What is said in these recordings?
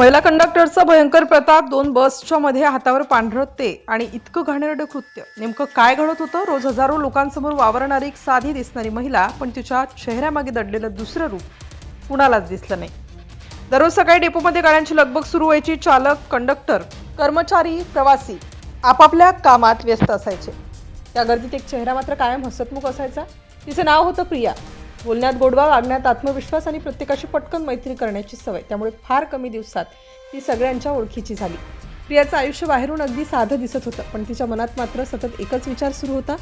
महिला कंडक्टरचा भयंकर प्रताप, 2 बसच्या मध्ये हातावर पांढरं ते आणि इतकं घाणेरडं कृत्य. नेमकं काय घडत होतं? रोज हजारो लोकांसमोर वावरणारी एक साधी दिसणारी महिला, पण तिच्या चेहऱ्यामागे दडलेलं दुसरं रूप कुणालाच दिसलं नाही. दररोज सकाळी डेपोमध्ये गाड्यांची लगबग सुरू व्हायची. चालक, कंडक्टर, कर्मचारी, प्रवासी आपापल्या कामात व्यस्त असायचे. त्या गर्दीत एक चेहरा मात्र कायम हसतमुख असायचा. तिचं नाव होतं प्रिया. बोलण्यात गोडवा, वागण्यात आत्मविश्वास आणि प्रत्येकाशी पटकन मैत्री करण्याची सवय. त्यामुळे फार कमी दिवसात ती सगळ्यांच्या ओळखीची झाली. प्रियाचं आयुष्य बाहेरून अगदी साधं दिसत होतं, पण तिच्या मनात मात्र सतत एकच विचार सुरू होता: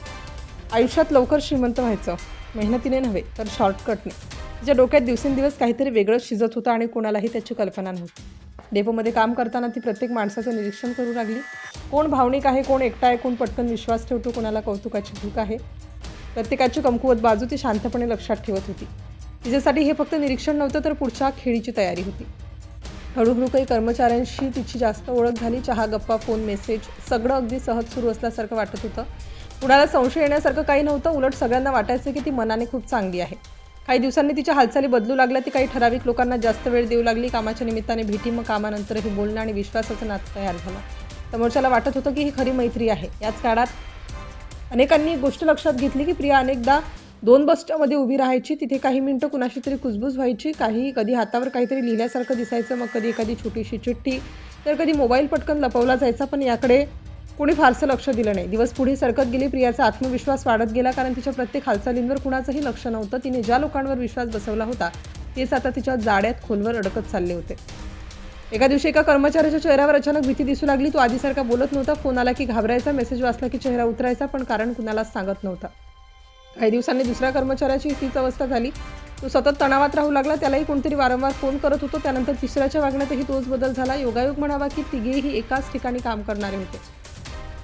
आयुष्यात लवकर श्रीमंत व्हायचं, मेहनतीने नव्हे तर शॉर्टकटने. तिच्या डोक्यात दिवसेंदिवस काहीतरी वेगळंच शिजत होतं आणि कोणालाही त्याची कल्पना नव्हती. डेपोमध्ये काम करताना ती प्रत्येक माणसाचं निरीक्षण करू लागली. कोण भावनिक आहे, कोण एकटा आहे, कोण पटकन विश्वास ठेवतो, कोणाला कौतुकाची भूक आहे. प्रत्येकाची कमकुवत बाजू ती शांतपणे लक्षात ठेवत होती. तिच्यासाठी हे फक्त निरीक्षण नव्हतं, तर पुढच्या खेळीची तयारी होती. हळूहळू काही कर्मचाऱ्यांशी तिची जास्त ओळख झाली. चहा, गप्पा, फोन, मेसेज सगळं अगदी सहज सुरू असल्यासारखं वाटत होतं. कुणाला संशय येण्यासारखं काही नव्हतं. उलट सगळ्यांना वाटायचं की ती मनाने खूप चांगली आहे. काही दिवसांनी तिच्या हालचाली बदलू लागल्या. ती काही ठराविक लोकांना जास्त वेळ देऊ लागली. कामाच्या निमित्ताने भेटी, मग कामानंतरही बोलणं आणि विश्वासाचं नातं तयार झालं. समोरच्याला वाटत होतं की ही खरी मैत्री आहे. याच काळात अनेकांनी एक गोष्ट लक्षात घेतली की प्रिया अनेकदा 2 बसच्यामध्ये उभी राहायची. तिथे काही मिनिटं कुणाशी तरी कुजबूज व्हायची. कधी हातावर काहीतरी लिहिल्यासारखं दिसायचं, मग कधी एखादी छोटीशी चिठ्ठी, तर कधी मोबाईल पटकन लपवला जायचा. पण याकडे कोणी फारसं लक्ष दिलं नाही. दिवस पुढे सरकत गेले. प्रियाचा आत्मविश्वास वाढत गेला, कारण तिच्या प्रत्येक हालचालींवर कुणाचंही लक्ष नव्हतं. तिने ज्या लोकांवर विश्वास बसवला होता तेच आता तिच्या जाड्यात खोलवर अडकत चालले होते. एका दिवशी एका कर्मचाऱ्याच्या चेहऱ्यावर अचानक भीती दिसू लागली. तो आधीसारखा बोलत नव्हता. फोन आला की घाबरायचा, मेसेज वाचला की चेहरा उतरायचा, पण कारण कुणालाच सांगत नव्हता. काही दिवसांनी दुसऱ्या कर्मचाऱ्याची तीच अवस्था झाली. तो सतत तणावात राहू लागला. त्यालाही कोणतरी वारंवार फोन करत होतं. त्यानंतर तिसऱ्याच्या वागण्यातही तोच बदल झाला. योगायोग म्हणावा की तिघेही एकाच ठिकाणी काम करणारे होते.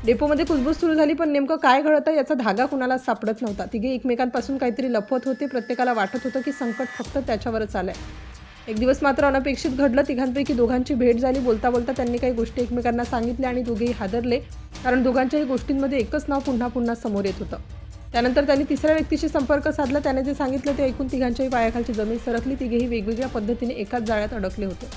डेपोमध्ये कुजबूज सुरू झाली, पण नेमकं काय घडतं याचा धागा कुणालाच सापडत नव्हता. तिघे एकमेकांपासून काहीतरी लपवत होते. प्रत्येकाला वाटत होतं की संकट फक्त त्याच्यावरच आलंय. एक दिवस मात्र अनपेक्षित घडलं. तिघांपैकी दोघांची भेट झाली. बोलता बोलता त्यांनी काही गोष्टी एकमेकांना सांगितल्या आणि दोघेही हादरले, कारण दोघांच्याही गोष्टींमध्ये एकच नाव पुन्हा पुन्हा समोर येत होतं. त्यानंतर त्यांनी तिसऱ्या व्यक्तीशी संपर्क साधला. त्याने जे सांगितलं ते ऐकून तिघांच्याही पायाखालची जमीन सरकली. तिघेही वेगवेगळ्या पद्धतीने एकाच जाळ्यात अडकले होते.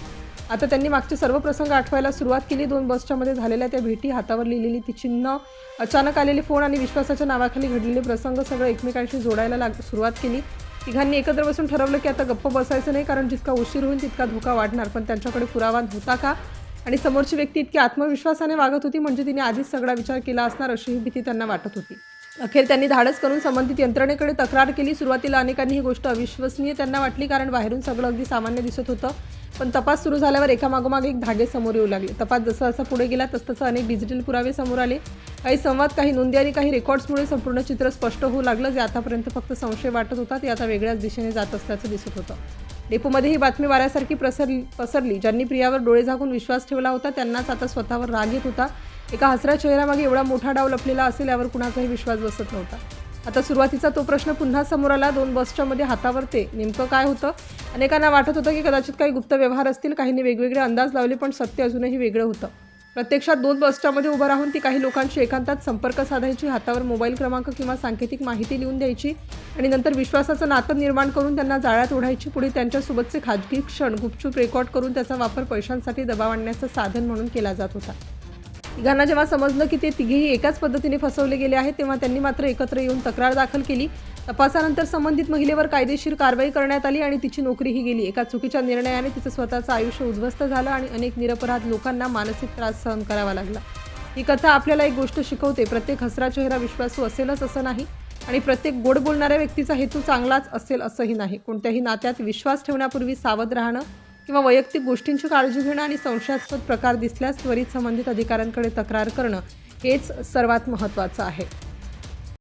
आता त्यांनी मागचे सर्व प्रसंग आठवायला सुरुवात केली. 2 बसच्या मध्ये झालेल्या त्या भेटी, हातावर लिहिलेली ती चिन्ह, अचानक आलेले फोन आणि विश्वासाच्या नावाखाली घडलेले प्रसंग सगळं एकमेकांशी जोडायला सुरुवात केली. तिघांनी एकत्र बसून ठरवलं की आता गप्प बसायचं नाही, कारण जितका उशीर होईल तितका धोका वाढणार. पण त्यांच्याकडे पुरावा होता का? आणि समोरची व्यक्ती इतकी आत्मविश्वासाने वागत होती म्हणजे तिने आधीच सगळा विचार केला असणार, अशीही भीती त्यांना वाटत होती. अखेर त्यांनी धाडस करून संबंधित यंत्रणेकडे तक्रार केली. सुरुवातीला अनेकांनी ही गोष्ट अविश्वसनीय त्यांना वाटली, कारण बाहेरून सगळं अगदी सामान्य दिसत होतं. पण तपास सुरू झाल्यावर एकामागोमाग एक धागे समोर येऊ लागले. तपास जसा पुढे गेला तसतसं अनेक डिजिटल पुरावे समोर आले. काही संवाद, काही नोंदी आणि काही रेकॉर्ड्समुळे संपूर्ण चित्र स्पष्ट होऊ लागलं. जे आतापर्यंत फक्त संशय वाटत होता ते आता वेगळ्याच दिशेने जात असल्याचं दिसत होतं. डेपोमध्ये ही बातमी वाऱ्यासारखी पसरली. ज्यांनी प्रियावर डोळे झाकून विश्वास ठेवला होता त्यांनाच आता स्वतःवर राग येत होता. एका हसऱ्या चेहऱ्यामागे एवढा मोठा डाव लपलेला असेल यावर कुणाचाही विश्वास बसत नव्हता. आता सुरुवातीचा तो प्रश्न पुन्हा समोर आला. 2 बसच्या मध्ये हातावर ते नेमकं काय होतं? अनेकांना वाटत होतं की कदाचित काही गुप्त व्यवहार असतील. काहींनी वेगवेगळे अंदाज लावले, पण सत्य अजूनही वेगळं होतं. प्रत्यक्षात 2 बसच्या मध्ये उभं राहून ती काही लोकांशी एकांतात संपर्क साधायची. हातावर मोबाईल क्रमांक किंवा सांकेतिक माहिती लिहून द्यायची आणि नंतर विश्वासाचं नातं निर्माण करून त्यांना जाळ्यात ओढायची. पुढे त्यांच्यासोबतचे खाजगी क्षण गुपचूप रेकॉर्ड करून त्याचा वापर पैशांसाठी दबाव आणण्याचं साधन म्हणून केला जात होता. तिघांना जेव्हा समजलं की ते तिघेही एकाच पद्धतीने फसवले गेले आहेत, तेव्हा त्यांनी मात्र एकत्र येऊन तक्रार दाखल केली. तपासानंतर संबंधित महिलेवर कायदेशीर कारवाई करण्यात आली आणि तिची नोकरीही गेली. एका चुकीच्या निर्णयाने तिचं स्वतःचं आयुष्य उद्ध्वस्त झालं आणि अनेक निरपराध लोकांना मानसिक त्रास सहन करावा लागला. ही कथा आपल्याला एक गोष्ट शिकवते: प्रत्येक हसरा चेहरा विश्वासू असेलच असं नाही, आणि प्रत्येक गोड बोलणाऱ्या व्यक्तीचा हेतू चांगलाच असेल असंही नाही. कोणत्याही नात्यात विश्वास ठेवण्यापूर्वी सावध राहणं किंवा वैयक्तिक गोष्टींची काळजी घेणं आणि संशयास्पद प्रकार दिसल्यास त्वरित संबंधित अधिकाऱ्यांकडे तक्रार करणं हेच सर्वात महत्त्वाचं आहे.